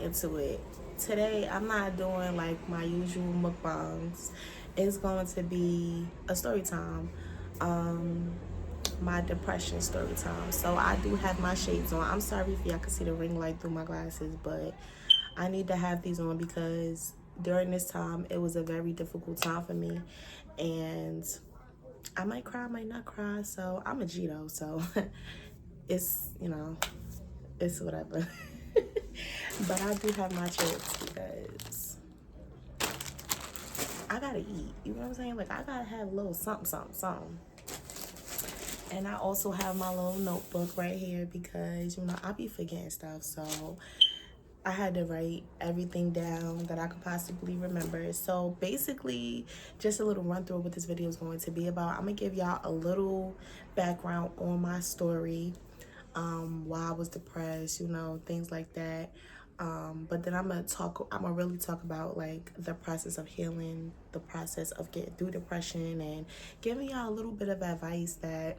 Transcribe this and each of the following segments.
into it. Today, I'm not doing like my usual mukbangs. It's going to be a story time. Um, my depression story time. So I do have my shades on. I'm sorry if y'all can see the ring light through my glasses, but I need to have these on because during this time it was a very difficult time for me, and I might cry, I might not cry. So I'm a G though, so it's it's whatever. But I do have my chips because I gotta eat. You know what I'm saying? Like I gotta have a little something, something, something. And I also have my little notebook right here because I be forgetting stuff. So I had to write everything down that I could possibly remember. So basically, just a little run through of what this video is going to be about. I'm gonna give y'all a little background on my story, why I was depressed, things like that. But then I'm gonna really talk about like the process of healing, the process of getting through depression, and giving y'all a little bit of advice that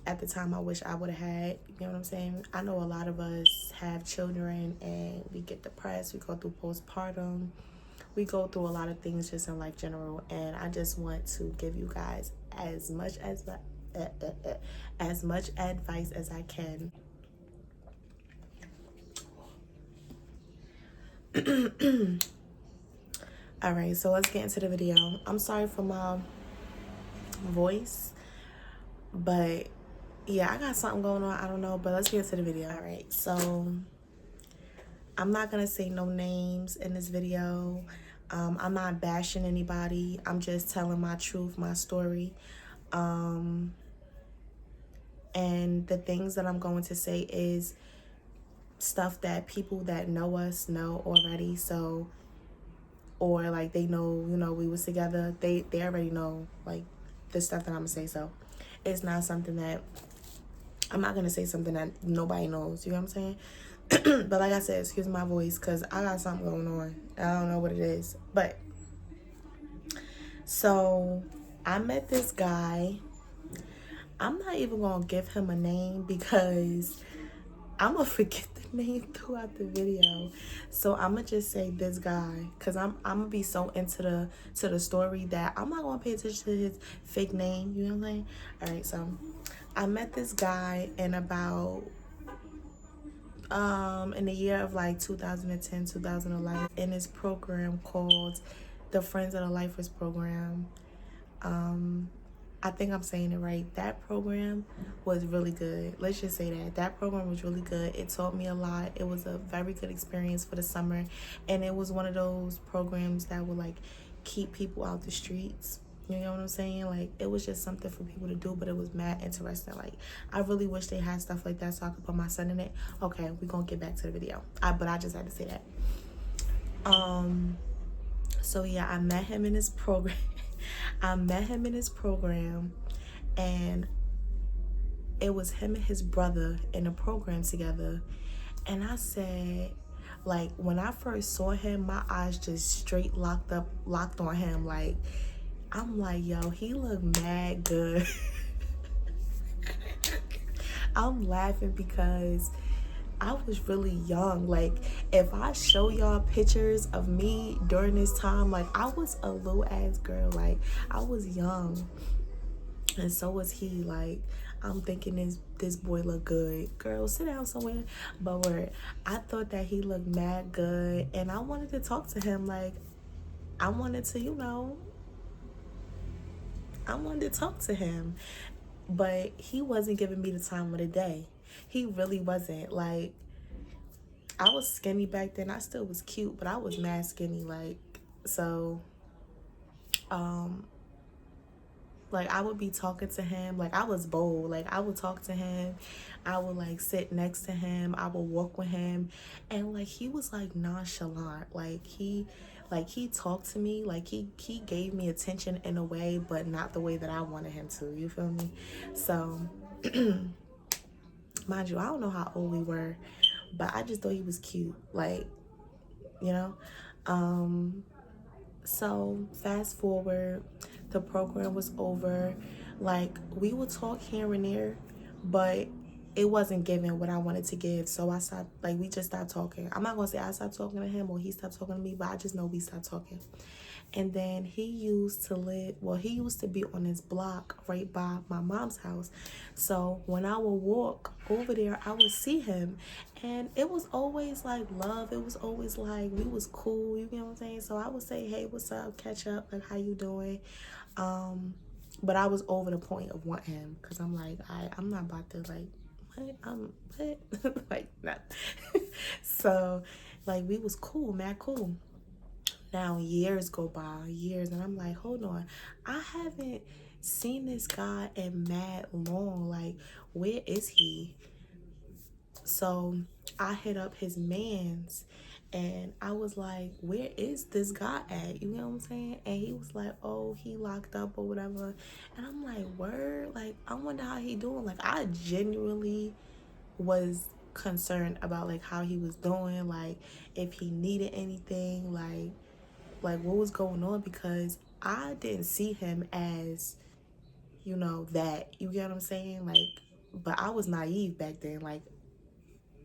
at the time I wish I would have had. You know what I'm saying? I know a lot of us have children and we get depressed, we go through postpartum, we go through a lot of things just in life general, and I just want to give you guys as much advice as I can. All right, so let's get into the video. I'm sorry for my voice, but yeah, I got something going on. I don't know, but let's get into the video. All right, so I'm not gonna say no names in this video. I'm not bashing anybody. I'm just telling my truth, my story. And the things that I'm going to say is stuff that people that know us know already. So, or like they know, we was together. They already know like the stuff that I'm gonna say. So it's not something that I'm not gonna say something that nobody knows. You know what I'm saying? But like I said, excuse my voice because I got something going on. I don't know what it is. But so I met this guy. I'm not even gonna give him a name because I'm gonna forget the name throughout the video. So I'm gonna just say this guy because I'm gonna be so into the story that I'm not gonna pay attention to his fake name. You know what I'm saying? All right, so I met this guy in about in the year of like 2010, 2011 in this program called the Friends of the Lifers program. I think I'm saying it right. That program was really good. Let's just say that program was really good. It taught me a lot. It was a very good experience for the summer, and it was one of those programs that would like keep people out the streets. You know what I'm saying? Like, it was just something for people to do, but it was mad interesting. Like, I really wish they had stuff like that so I could put my son in it. Okay, we're gonna get back to the video. But I just had to say that. So yeah, I met him in his program. I met him in his program, and it was him and his brother in a program together. And I said, like, when I first saw him, my eyes just straight locked on him. Like, I'm like, yo, he looked mad good. I'm laughing because I was really young. Like, if I show y'all pictures of me during this time, like, I was a little ass girl. Like, I was young. And so was he. Like, I'm thinking this boy look good. Girl, sit down somewhere. But I thought that he looked mad good. And I wanted to talk to him. Like, I wanted to, I wanted to talk to him. But he wasn't giving me the time of the day. He really wasn't. Like, I was skinny back then. I still was cute, but I was mad skinny. Like, so, like, I would be talking to him. Like, I was bold. Like, I would talk to him. I would, like, sit next to him. I would walk with him. And, like, he was, like, nonchalant. Like, he talked to me. Like, he gave me attention in a way, but not the way that I wanted him to. You feel me? So, mind you, I don't know how old we were, but I just thought he was cute. Like, you know? So fast forward, the program was over. Like, we would talk here and there, but it wasn't giving what I wanted to give. So I stopped, like, we just stopped talking. I'm not going to say I stopped talking to him or he stopped talking to me, but I just know we stopped talking. And then he used to be on this block right by my mom's house. So when I would walk over there, I would see him. And it was always like love. It was always like we was cool, you know what I'm saying? So I would say, hey, what's up? Catch up, like, how you doing? But I was over the point of wanting him because I'm like, I'm not about to, like, what? Like, not. So, like, we was cool, mad cool. Now years go by, and I'm like, hold on, I haven't seen this guy in mad long. Like, where is he? So I hit up his man's and I was like, where is this guy at? You know what I'm saying? And he was like, oh, he locked up or whatever. And I'm like, word? Like, I wonder how he doing. Like, I genuinely was concerned about, like, how he was doing, like, if he needed anything, like what was going on, because I didn't see him as, that, you get what I'm saying? Like, but I was naive back then. Like,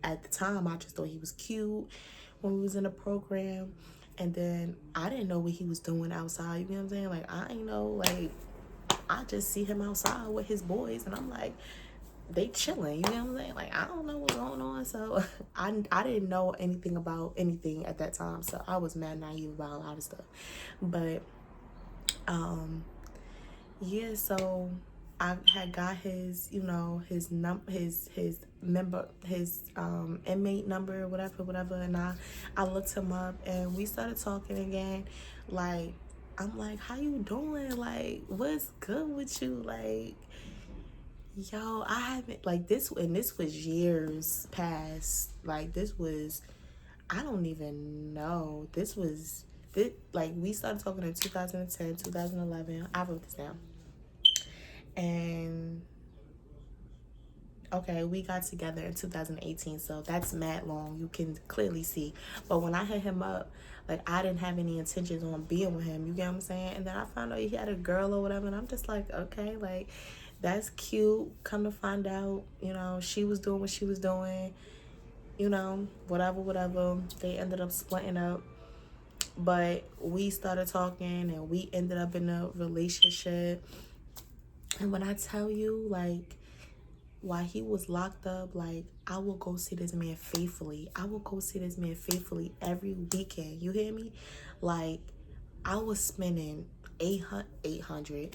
at the time, I just thought he was cute when we was in a program, and then I didn't know what he was doing outside, you know what I'm saying? Like, I ain't know, like, I just see him outside with his boys, and I'm like, they chilling, you know what I'm saying? Like, I don't know what's going on. So I didn't know anything about anything at that time, so I was mad naive about a lot of stuff. But yeah, so I had got his, his inmate number, whatever, and I looked him up and we started talking again. Like, I'm like, how you doing? Like, what's good with you? Like, yo, I haven't, like, this, and this was years past. Like, this was, I don't even know. Like, we started talking in 2010, 2011. I wrote this down. And, okay, we got together in 2018, so that's mad long. You can clearly see. But when I hit him up, like, I didn't have any intentions on being with him. You get what I'm saying? And then I found out he had a girl or whatever, and I'm just like, okay, like, that's cute. Come to find out, she was doing what she was doing, whatever. They ended up splitting up. But we started talking and we ended up in a relationship. And when I tell you, like, while he was locked up, like, I will go see this man faithfully. I will go see this man faithfully every weekend. You hear me? Like, I was spending $800.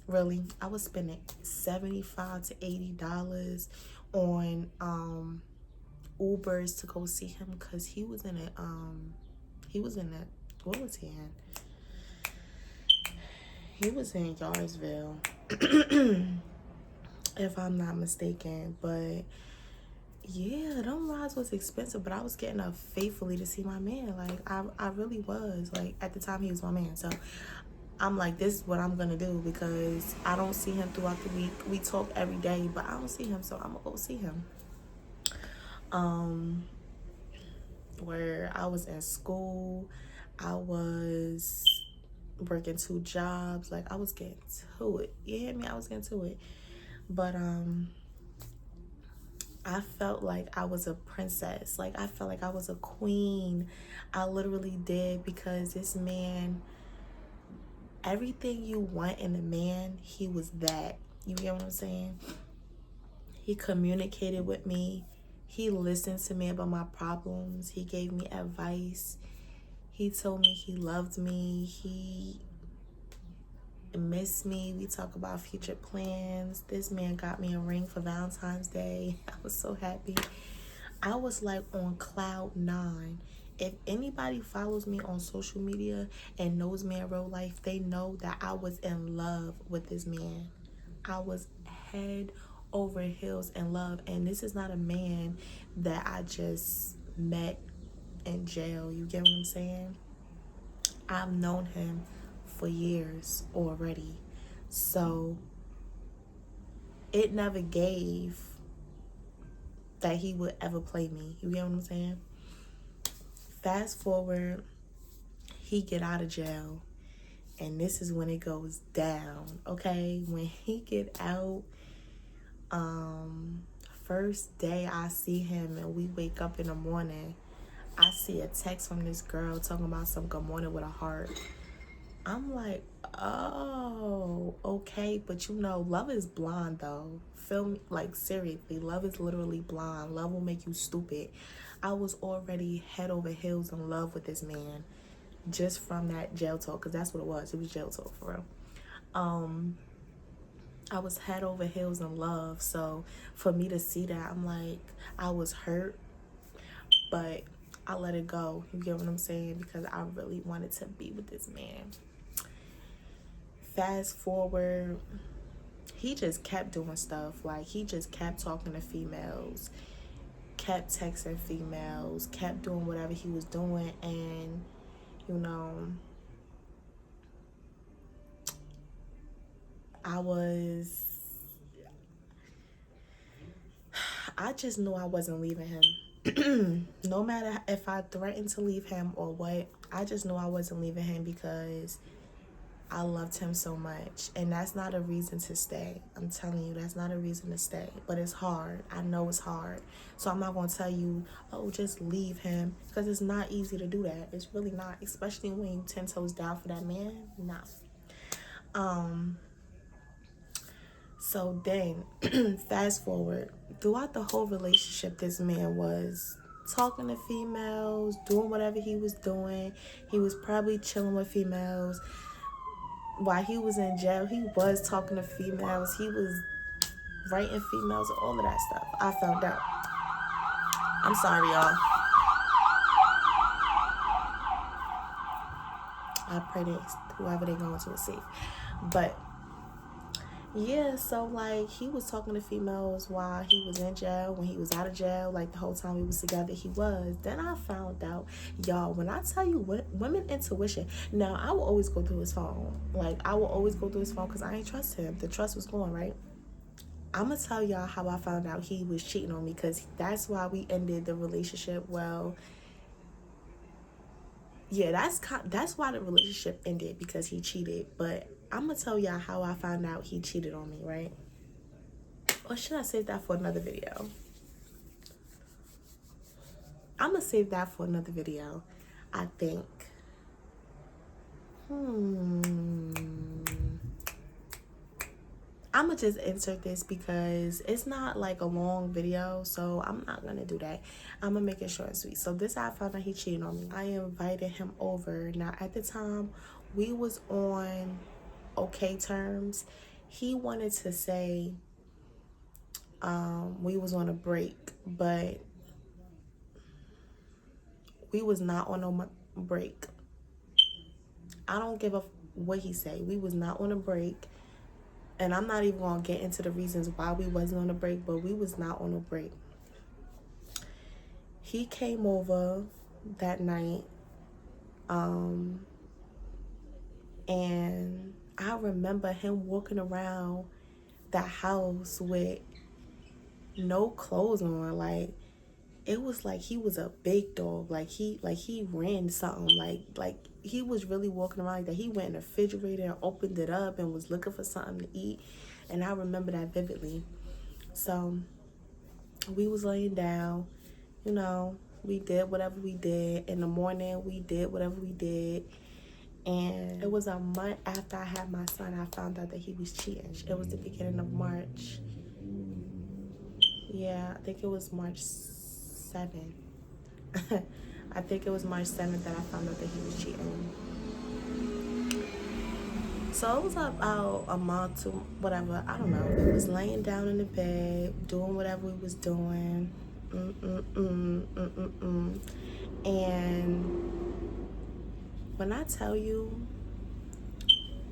Really, I was spending $75 to $80 on Ubers to go see him, because he was in a what was he in? He was in Yardsville, if I'm not mistaken. But yeah, them rides was expensive, but I was getting up faithfully to see my man. Like, I really was. Like, at the time, he was my man. So I'm like, this is what I'm gonna do, because I don't see him throughout the week. We talk every day, but I don't see him, so I'm gonna go see him. Where I was in school, I was working 2 jobs. Like, I was getting to it. You hear me? I was getting to it. But I felt like I was a princess. Like, I felt like I was a queen. I literally did, because this man, everything you want in a man, he was that. You get what I'm saying? He communicated with me. He listened to me about my problems. He gave me advice. He told me he loved me. He missed me. We talk about future plans. This man got me a ring for Valentine's Day. I was so happy. I was like on cloud 9. If anybody follows me on social media and knows me in real life, they know that I was in love with this man. I was head over heels in love. And this is not a man that I just met in jail. You get what I'm saying? I've known him for years already. So it never gave that he would ever play me. You get what I'm saying? Fast forward, he get out of jail, and this is when it goes down, okay? When he get out, first day I see him and we wake up in the morning, I see a text from this girl talking about some good morning with a heart. I'm like, oh, okay. But you know, love is blind though. Feel me? Like, seriously, love is literally blind. Love will make you stupid. I was already head over heels in love with this man just from that jail talk, because that's what it was. It was jail talk for real. I was head over heels in love. So for me to see that, I'm like, I was hurt, but I let it go. You get what I'm saying? Because I really wanted to be with this man. Fast forward, he just kept doing stuff. Like, he just kept talking to females, kept texting females, kept doing whatever he was doing. And, you know, I just knew I wasn't leaving him. No matter if I threatened to leave him or what, I just knew I wasn't leaving him because I loved him so much. And that's not a reason to stay. I'm telling you, that's not a reason to stay. But it's hard. I know it's hard. So I'm not going to tell you, oh, just leave him. Because it's not easy to do that. It's really not. Especially when you 10 toes down for that man. Nah. So then, fast forward. Throughout the whole relationship, this man was talking to females, doing whatever he was doing. He was probably chilling with females. While he was in jail, he was talking to females. He was writing females, all of that stuff. I found out. I'm sorry, y'all. I pray that whoever they going to is safe. But yeah, so like he was talking to females while he was in jail. When he was out of jail, like the whole time we was together, he was. Then I found out, y'all, when I tell you women intuition, now I will always go through his phone. Like, I will always go through his phone because I ain't trust him. The trust was gone, right? I'm gonna tell y'all how I found out he was cheating on me, because that's why we ended the relationship. Well, yeah, that's why the relationship ended, because he cheated. But I'm gonna tell y'all how I found out he cheated on me, right? Or should I save that for another video? I'm gonna save that for another video, I think. I'm gonna just insert this because it's not like a long video, so I'm not gonna do that. I'm gonna make it short and sweet. So this, I found out he cheated on me. I invited him over. Now at the time, we was on okay terms. He wanted to say we was on a break, but we was not on no break. I don't give a what he say. We was not on a break. And I'm not even going to get into the reasons why we wasn't on a break, but we was not on a break. He came over that night, and I remember him walking around the house with no clothes on. Like, it was like he was a big dog. Like he ran something. Like he was really walking around like that. He went in the refrigerator and opened it up and was looking for something to eat. And I remember that vividly. So we was laying down, you know, we did whatever we did. In the morning, we did whatever we did. And it was a month after I had my son, I found out that he was cheating. It was the beginning of March. Yeah, I think it was March 7th. I think it was March 7th that I found out that he was cheating. So it was about a month to whatever, I don't know. We was laying down in the bed, doing whatever we was doing. And when I tell you,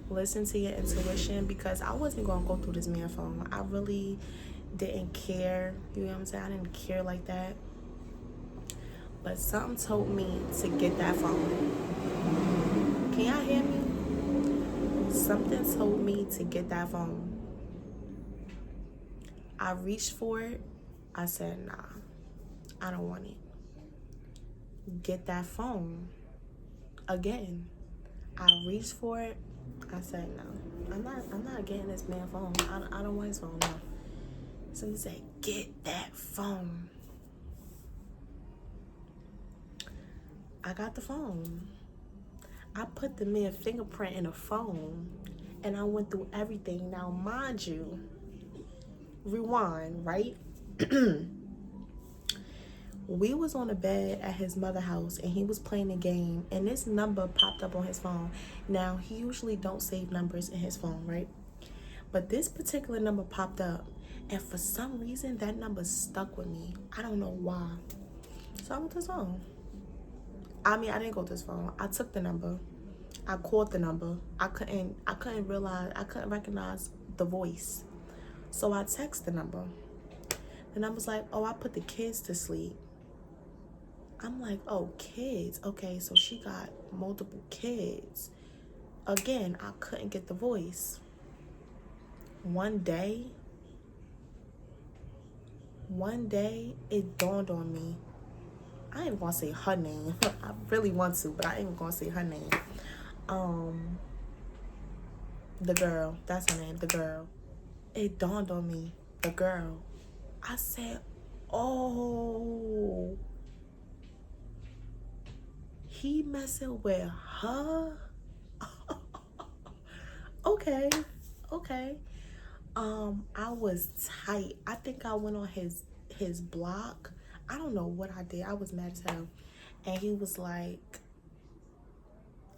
listen to your intuition, because I wasn't going to go through this man's phone. I really didn't care. You know what I'm saying? I didn't care like that. But something told me to get that phone. Can y'all hear me? Something told me to get that phone. I reached for it. I said, nah, I don't want it. Get that phone. Again, I reached for it. I said, no, I'm not getting this man phone. I don't want his phone, no. Somebody said, get that phone. I got the phone. I put the mere fingerprint in the phone and I went through everything. Now, mind you, rewind, right? We was on the bed at his mother's house and he was playing a game and this number popped up on his phone. Now, he usually don't save numbers in his phone, right? But this particular number popped up and for some reason that number stuck with me. I don't know why. So I went to his phone. I mean, I didn't go to his phone. I took the number. I called the number. I couldn't recognize the voice. So I text the number. The number's like, oh, I put the kids to sleep. I'm like, oh, kids. Okay, so she got multiple kids. Again, I couldn't get the voice. One day, it dawned on me. I ain't gonna say her name. I really want to, but I ain't gonna say her name. The girl. That's her name, the girl. It dawned on me, the girl. I said, oh, he messing with her? Okay. I was tight. I think I went on his block. I don't know what I did. I was mad as hell. And he was like,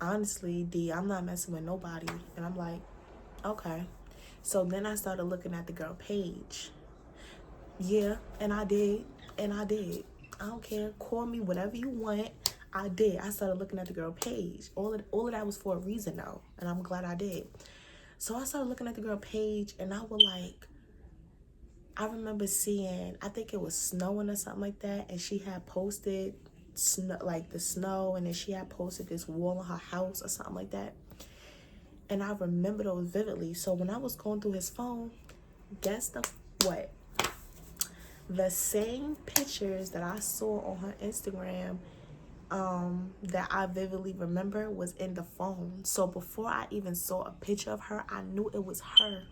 honestly, D, I'm not messing with nobody. And I'm like, okay. So then I started looking at the girl page. Yeah, and I did. I don't care. Call me whatever you want. I did. I started looking at the girl page. All of that was for a reason though. And I'm glad I did. So I started looking at the girl page and I was like, I remember seeing, I think it was snowing or something like that. And she had posted snow, like the snow. And then she had posted this wall in her house or something like that. And I remember those vividly. So when I was going through his phone, guess what? The same pictures that I saw on her Instagram that I vividly remember was in the phone. So before I even saw a picture of her, I knew it was her.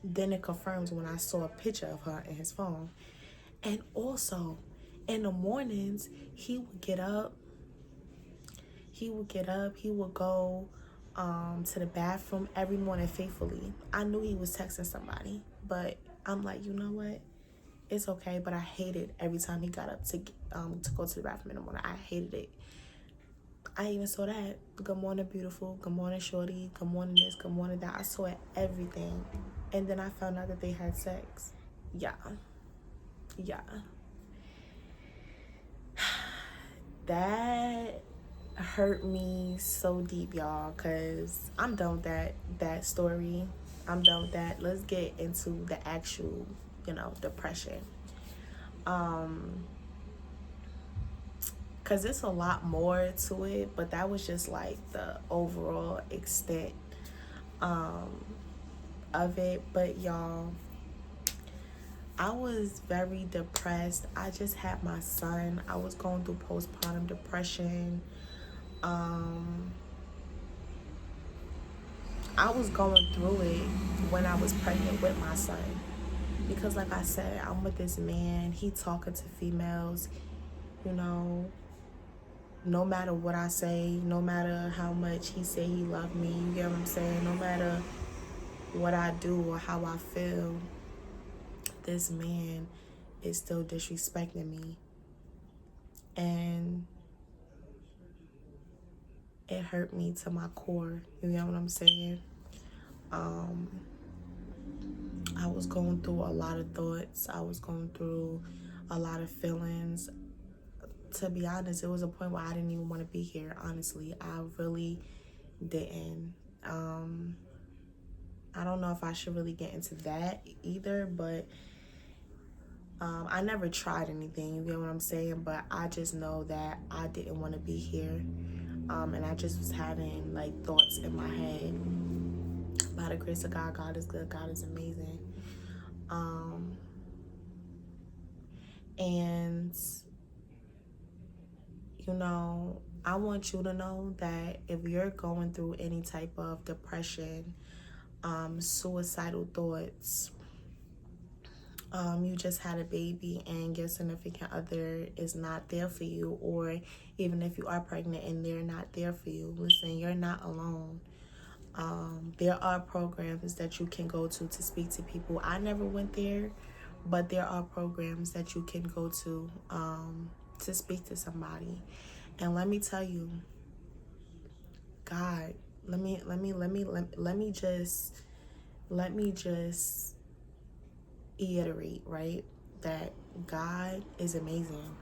Then it confirms when I saw a picture of her in his phone. And also, in the mornings, he would get up. He would go to the bathroom every morning faithfully. I knew he was texting somebody, but I'm like, you know what? It's okay, but I hated every time he got up to go to the bathroom in the morning. I hated it. I even saw that. Good morning, beautiful. Good morning, shorty. Good morning, this. Good morning, that. I saw it, everything. And then I found out that they had sex. Yeah. That hurt me so deep, y'all, because I'm done with that story. I'm done with that. Let's get into the actual, depression. Because it's a lot more to it, but that was just like the overall extent of it. But y'all, I was very depressed. I just had my son. I was going through postpartum depression. I was going through it when I was pregnant with my son. Because like I said, I'm with this man. He talking to females, no matter what I say, no matter how much he say he love me, you get what I'm saying? No matter what I do or how I feel, this man is still disrespecting me. And it hurt me to my core, you know what I'm saying? I was going through a lot of thoughts. I was going through a lot of feelings. To be honest, it was a point where I didn't even want to be here, honestly. I really didn't. I don't know if I should really get into that either, but I never tried anything, you get what I'm saying? But I just know that I didn't want to be here. And I just was having like thoughts in my head. By the grace of God, God is good, God is amazing. And I want you to know that if you're going through any type of depression, suicidal thoughts, You just had a baby and your significant other is not there for you, or even if you are pregnant and they're not there for you, listen, you're not alone. There are programs that you can go to speak to people. I never went there, but there are programs that you can go to speak to somebody. And let me tell you, God, let me just reiterate, right? That God is amazing.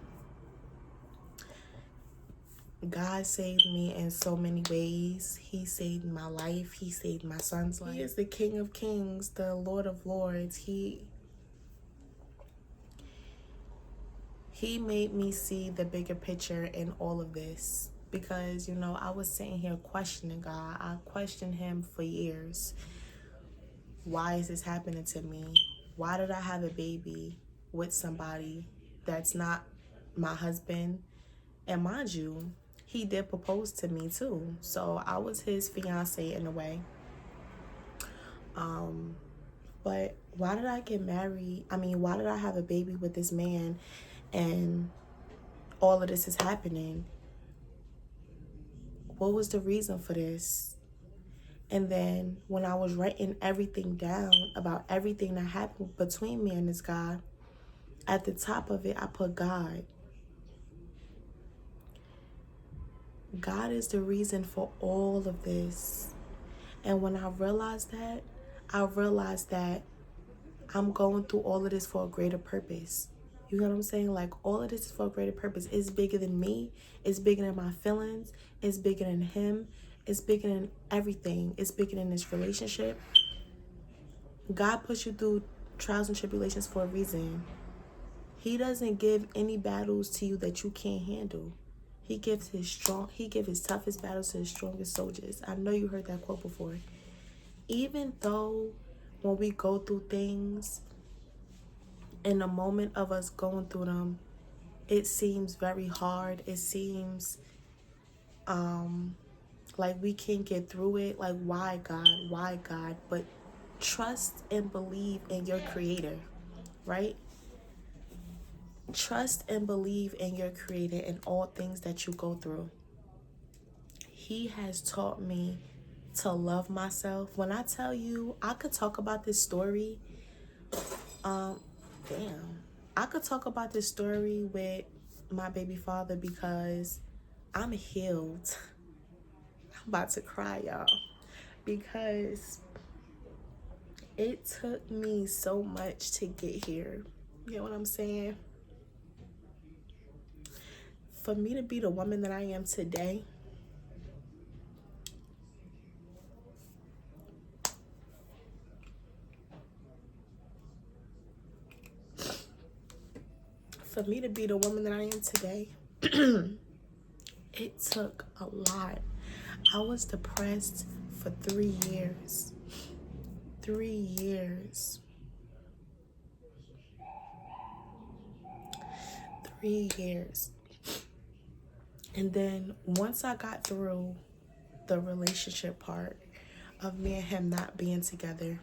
God saved me in so many ways. He saved my life. He saved my son's life. He is the King of Kings, the Lord of Lords. He made me see the bigger picture in all of this. Because, I was sitting here questioning God. I questioned him for years. Why is this happening to me? Why did I have a baby with somebody that's not my husband? And mind you, he did propose to me too. So I was his fiance in a way. But why did I get married? Why did I have a baby with this man and all of this is happening? What was the reason for this? And then when I was writing everything down about everything that happened between me and this guy, at the top of it, I put God. God is the reason for all of this. And when I realized that I'm going through all of this for a greater purpose. You know what I'm saying? Like, all of this is for a greater purpose. It's bigger than me. It's bigger than my feelings. It's bigger than him. It's bigger than everything. It's bigger than this relationship. God puts you through trials and tribulations for a reason. He doesn't give any battles to you that you can't handle. He gives his toughest battles to his strongest soldiers. I know you heard that quote before. Even though when we go through things, in the moment of us going through them, it seems very hard. It seems like we can't get through it. Like, why God? Why God? But trust and believe in your creator, right? Trust and believe in your creator in all things that you go through. He has taught me to love myself. When I tell you, I could talk about this story. I could talk about this story with my baby father because I'm healed. I'm about to cry, y'all, because it took me so much to get here. You know what I'm saying? For me to be the woman that I am today, it took a lot. I was depressed for 3 years. 3 years. 3 years. And then once I got through the relationship part of me and him not being together,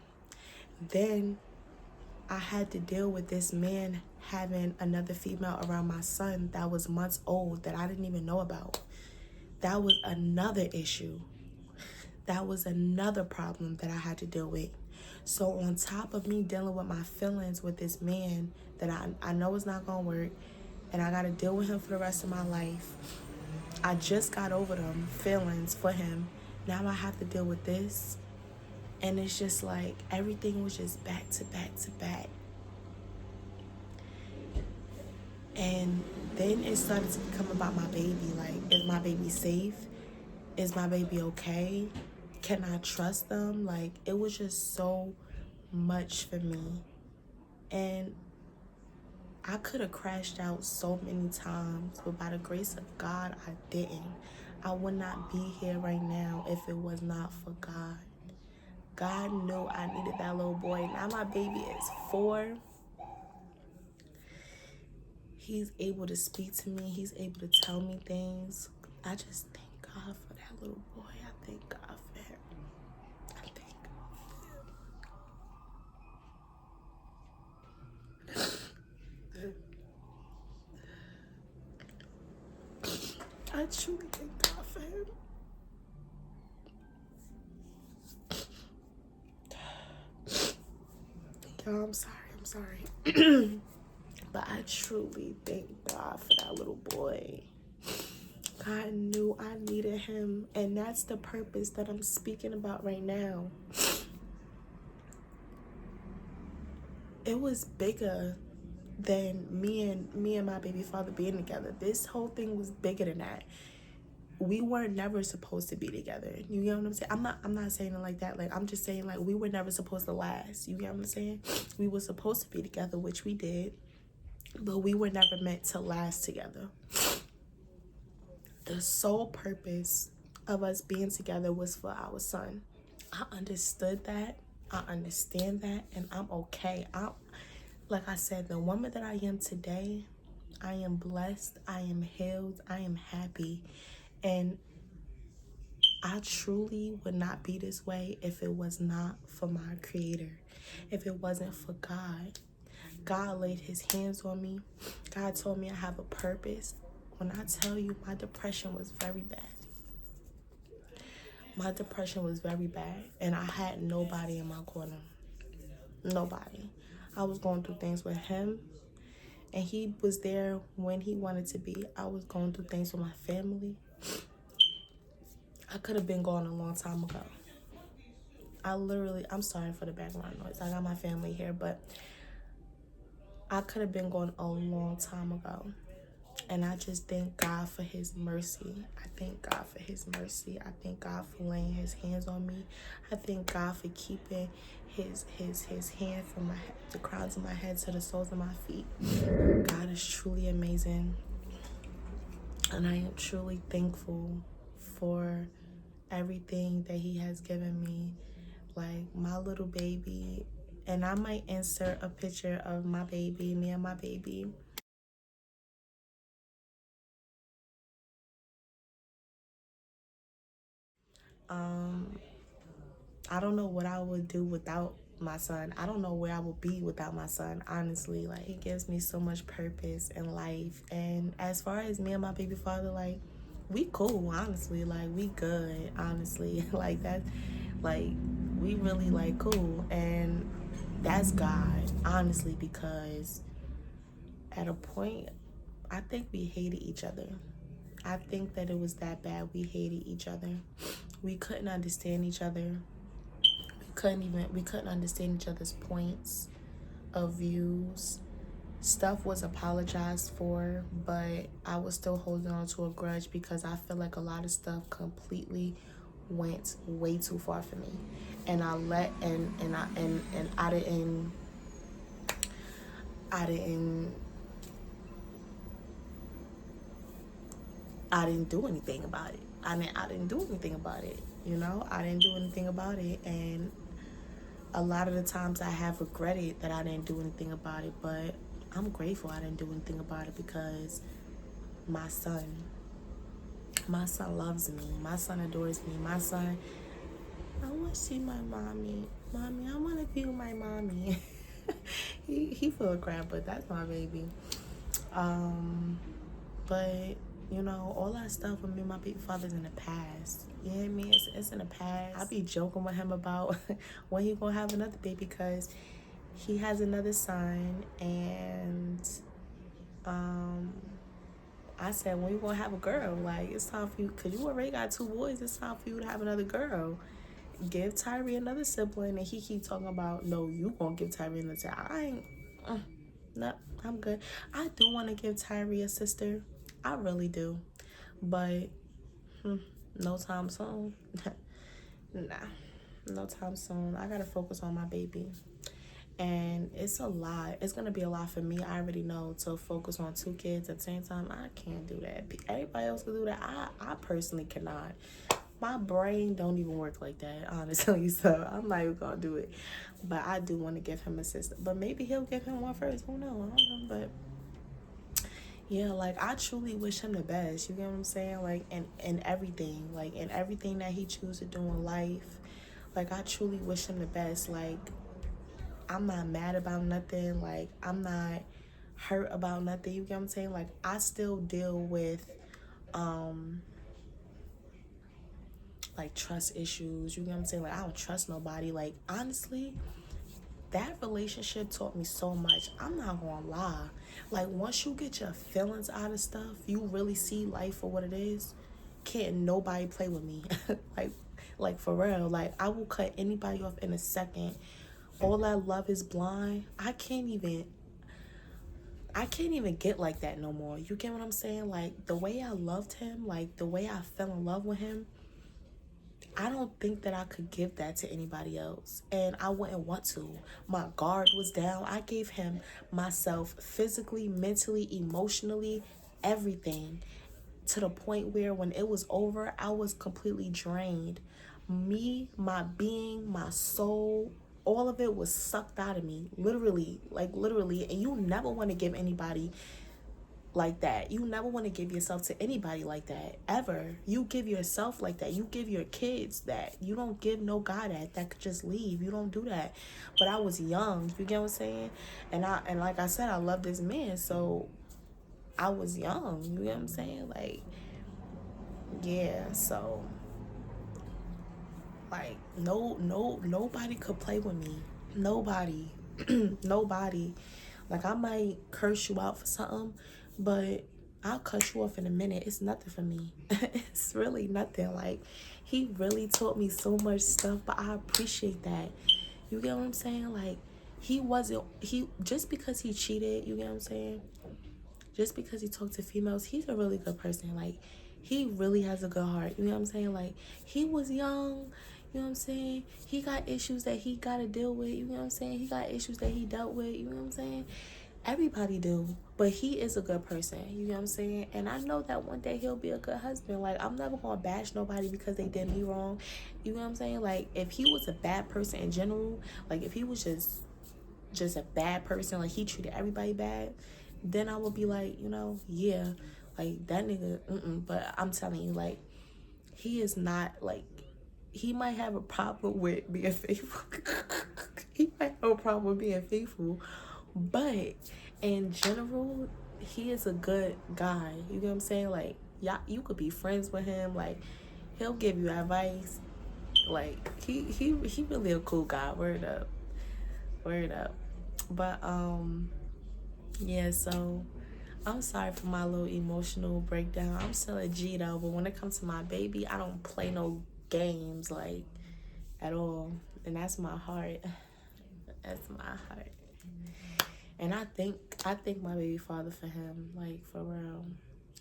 then I had to deal with this man having another female around my son that was months old that I didn't even know about. That was another issue. That was another problem that I had to deal with. So on top of me dealing with my feelings with this man that I know is not going to work, and I got to deal with him for the rest of my life. I just got over them feelings for him. Now I have to deal with this. And it's just like everything was just back to back to back. And then it started to become about my baby. Like, is my baby safe? Is my baby okay? Can I trust them? Like, it was just so much for me. And I could have crashed out so many times, but by the grace of God, I didn't. I would not be here right now if it was not for God. God knew I needed that little boy. Now my baby is 4. He's able to speak to me. He's able to tell me things. I just thank God for that little boy. I thank God for him. I thank God for him. Y'all, I'm sorry. But I truly thank God for that little boy. God knew I needed him, and that's the purpose that I'm speaking about right now. It was bigger than me and my baby father being together. This whole thing was bigger than that. We were never supposed to be together. You get what I'm saying? I'm not saying it like that. Like, I'm just saying, like, we were never supposed to last. You get what I'm saying? We were supposed to be together, which we did, but we were never meant to last together. The sole purpose of us being together was for our son. I understood that. I understand that, and I'm okay. Like I said, the woman that I am today, I am blessed, I am healed, I am happy, and I truly would not be this way if it was not for my creator, if it wasn't for God. God laid his hands on me. God told me I have a purpose. When I tell you, my depression was very bad. My depression was very bad, and I had nobody in my corner. Nobody. I was going through things with him, and he was there when he wanted to be. I was going through things with my family. I could have been gone a long time ago. I'm sorry for the background noise. I got my family here, but I could have been gone a long time ago. And I just thank God for his mercy. I thank God for his mercy. I thank God for laying his hands on me. I thank God for keeping his hand from the crowns of my head to the soles of my feet. God is truly amazing. And I am truly thankful for everything that he has given me. Like my little baby. And I might insert a picture of my baby, me and my baby. I don't know what I would do without my son. I don't know where I would be without my son, honestly. Like, he gives me so much purpose in life. And as far as me and my baby father, like, we cool, honestly. Like, we good, honestly. Like, that, like, we really, like, cool. And that's God, honestly, because at a point, I think we hated each other. I think that it was that bad. We hated each other. We couldn't understand each other. We couldn't understand each other's points of views. Stuff was apologized for, but I was still holding on to a grudge because I feel like a lot of stuff completely went way too far for me. And I let and I didn't do anything about it. I didn't do anything about it. You know, I didn't do anything about it, and a lot of the times I have regretted that I didn't do anything about it, but I'm grateful I didn't do anything about it because my son loves me. My son adores me. My son, I want to see my mommy. Mommy, I want to feel my mommy. he full of crap, but that's my baby. But you know, all that stuff with me and my baby father's in the past. You know what I mean? It's in the past. I be joking with him about when he gonna have another baby because he has another son, and I said, when you gonna have a girl? Like, it's time for you, because you already got 2 boys. It's time for you to have another girl. Give Tyree another sibling. And he keep talking about, no, you gonna give Tyree another sibling. I ain't, no, I'm good. I do want to give Tyree a sister. I really do. But no time soon. Nah, no time soon. I gotta focus on my baby. And it's a lot. It's gonna be a lot for me. I already know, to focus on 2 kids at the same time. I can't do that. Everybody else can do that. I personally cannot. My brain don't even work like that, honestly. So I'm not even gonna do it. But I do want to give him a sister. But maybe he'll give him one first. Who knows? I don't know. But yeah, like, I truly wish him the best. You get what I'm saying? Like, in everything. Like, in everything that he chooses to do in life. Like, I truly wish him the best. Like, I'm not mad about nothing. Like, I'm not hurt about nothing. You get what I'm saying? Like, I still deal with like trust issues. You get what I'm saying? Like, I don't trust nobody. Like, honestly, that relationship taught me so much. I'm not gonna lie. Like, once you get your feelings out of stuff, you really see life for what it is. Can't nobody play with me. like like for real. Like, I will cut anybody off in a second. All that love is blind. I can't even get like that no more. You get what I'm saying? Like, the way I loved him, like the way I fell in love with him, I don't think that I could give that to anybody else. And I wouldn't want to. My guard was down. I gave him myself physically, mentally, emotionally, everything. To the point where when it was over, I was completely drained. Me, my being, my soul, all of it was sucked out of me. Literally, like literally. And you never want to give anybody like that. You never want to give yourself to anybody like that, ever. You give yourself like that. You give your kids that. You don't give no guy that could just leave. You don't do that. But I was young, you get what I'm saying? And like I said, I love this man, so I was young, you get what I'm saying? Like, yeah, so like nobody could play with me. Nobody. Nobody. Like, I might curse you out for something, but I'll cut you off in a minute. It's nothing for me. It's really nothing. Like, he really taught me so much stuff, but I appreciate that. You get what I'm saying? Like, he just because he cheated, you get what I'm saying? Just because he talked to females, he's a really good person. Like, he really has a good heart. You know what I'm saying? Like, he was young. You know what I'm saying? He got issues that he got to deal with. You know what I'm saying? He got issues that he dealt with. You know what I'm saying? Everybody do. But he is a good person. You know what I'm saying? And I know that one day he'll be a good husband. Like, I'm never going to bash nobody because they did me wrong. You know what I'm saying? Like, if he was a bad person in general, like, if he was just a bad person, like, he treated everybody bad, then I would be like, you know, yeah, like, that nigga, But I'm telling you, like, he is not, like, he might have a problem with being faithful. He might have a problem with being faithful. But in general, he is a good guy. You know what I'm saying? Like, y'all, you could be friends with him. Like, he'll give you advice. Like, he really a cool guy. Word up. Word up. But, yeah, so I'm sorry for my little emotional breakdown. I'm still a G though, but when it comes to my baby, I don't play no games, like, at all. And that's my heart. That's my heart. And I think my baby father for him, like, for real.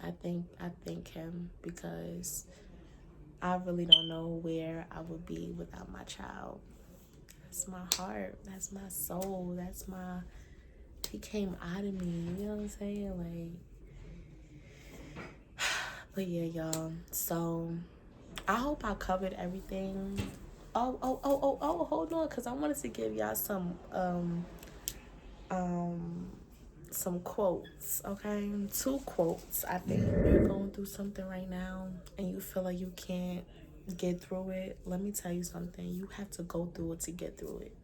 I think him, because I really don't know where I would be without my child. That's my heart. That's my soul. He came out of me. You know what I'm saying? Like, but yeah, y'all. So I hope I covered everything. Oh, hold on, because I wanted to give y'all some quotes, okay? 2 quotes. I think you're going through something right now and you feel like you can't get through it. Let me tell you something. You have to go through it to get through it.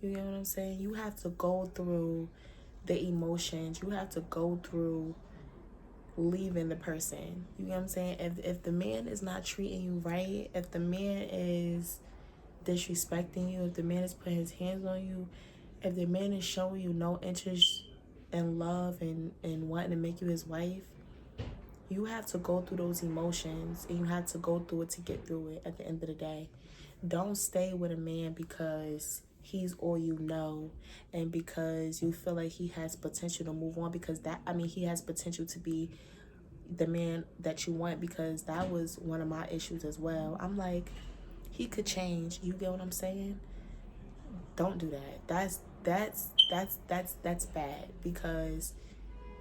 You know what I'm saying? You have to go through the emotions. You have to go through leaving the person. You know what I'm saying? If the man is not treating you right, if the man is disrespecting you, if the man is putting his hands on you, if the man is showing you no interest in love and wanting to make you his wife, you have to go through those emotions and you have to go through it to get through it at the end of the day. Don't stay with a man because he's all you know and because you feel like he has potential to move on, because he has potential to be the man that you want, because that was one of my issues as well. I'm like, he could change. You get what I'm saying? Don't do that. That's bad, because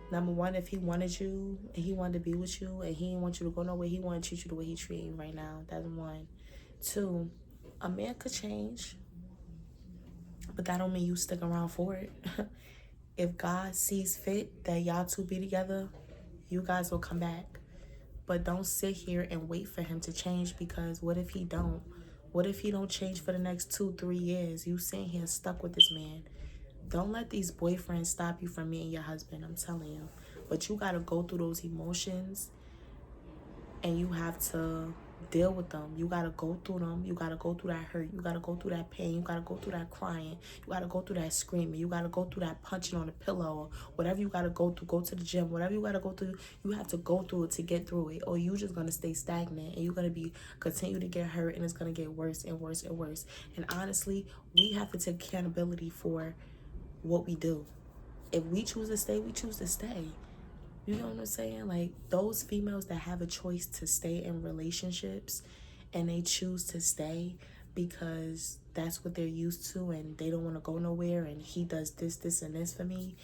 number one, if he wanted you and he wanted to be with you and he didn't want you to go nowhere, he wanted to treat you the way he's treating you right now. That's one. 2, a man could change, but that don't mean you stick around for it. If God sees fit that y'all 2 be together, you guys will come back. But don't sit here and wait for him to change, because what if he don't? What if he don't change for the next 2-3 years? You sitting here stuck with this man. Don't let these boyfriends stop you from meeting your husband, I'm telling you. But you got to go through those emotions, and you have to deal with them. You gotta go through them. You gotta go through that hurt. You gotta go through that pain. You gotta go through that crying. You gotta go through that screaming. You gotta go through that punching on the pillow, or whatever you gotta go through. Go to the gym. Whatever you gotta go through, you have to go through it to get through it, or you just gonna stay stagnant and you're gonna be continue to get hurt, and it's gonna get worse and worse and worse. And honestly, we have to take accountability for what we do. If we choose to stay, we choose to stay. You know what I'm saying? Like, those females that have a choice to stay in relationships and they choose to stay because that's what they're used to and they don't want to go nowhere, and he does this, this, and this for me.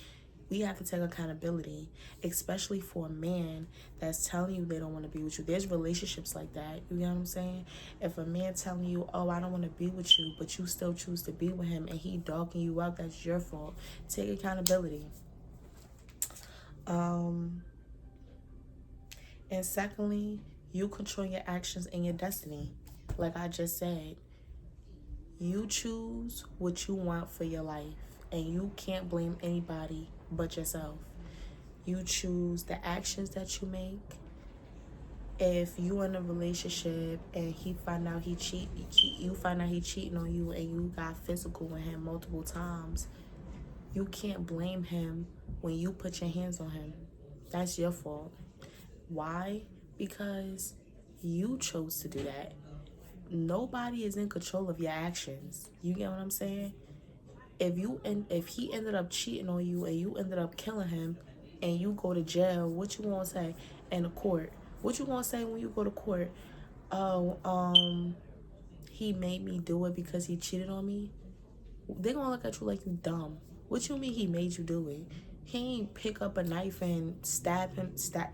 We have to take accountability, especially for a man that's telling you they don't want to be with you. There's relationships like that. You know what I'm saying? If a man telling you, oh, I don't want to be with you, but you still choose to be with him and he dogging you out, that's your fault. Take accountability. And secondly, you control your actions and your destiny. Like I just said, you choose what you want for your life, and you can't blame anybody but yourself. You choose the actions that you make. If you in a relationship and he find out you find out he cheating on you, and you got physical with him multiple times, you can't blame him when you put your hands on him. That's your fault. Why? Because you chose to do that. Nobody is in control of your actions. You get what I'm saying? If he ended up cheating on you and you ended up killing him and you go to jail, what you gonna say in the court? What you gonna say when you go to court? Oh, he made me do it because he cheated on me. They gonna look at you like you dumb. What you mean he made you do it? He ain't pick up a knife and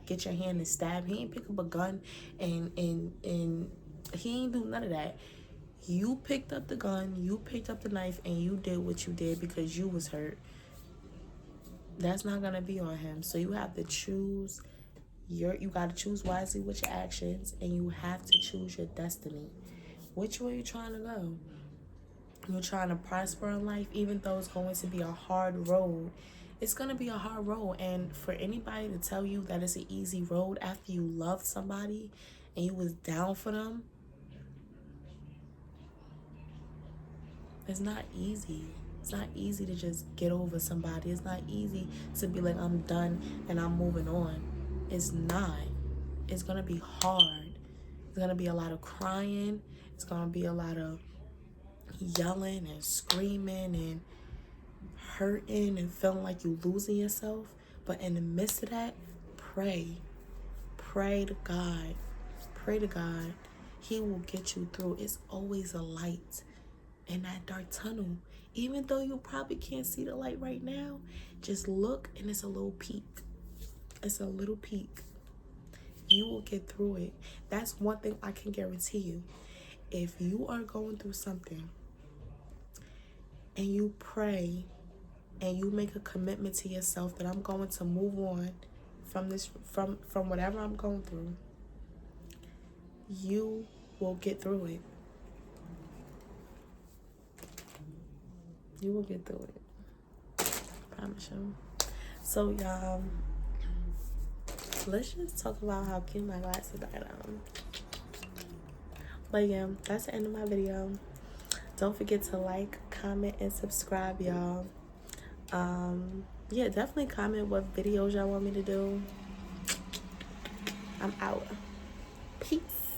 get your hand and stab. He ain't pick up a gun and he ain't do none of that. You picked up the gun, you picked up the knife, and you did what you did because you was hurt. That's not gonna be on him. So you have to choose you gotta choose wisely with your actions, and you have to choose your destiny. Which way you trying to go? You're trying to prosper in life, even though it's going to be a hard road. It's going to be a hard road. And for anybody to tell you that it's an easy road after you loved somebody and you was down for them, it's not easy. It's not easy to just get over somebody. It's not easy to be like, I'm done and I'm moving on. It's not. It's going to be hard. It's going to be a lot of crying. It's going to be a lot of yelling and screaming and hurting and feeling like you losing yourself. But in the midst of that, pray to God. Pray to God. He will get you through. It's always a light in that dark tunnel. Even though you probably can't see the light right now, just look, and it's a little peak. It's a little peak. You will get through it. That's one thing I can guarantee you. If you are going through something and you pray and you make a commitment to yourself that I'm going to move on from whatever I'm going through, you will get through it. You will get through it. I promise you. So y'all, let's just talk about how cute my glasses are. But yeah, that's the end of my video. Don't forget to like, comment, and subscribe, y'all. Yeah, definitely comment what videos y'all want me to do. I'm out. Peace.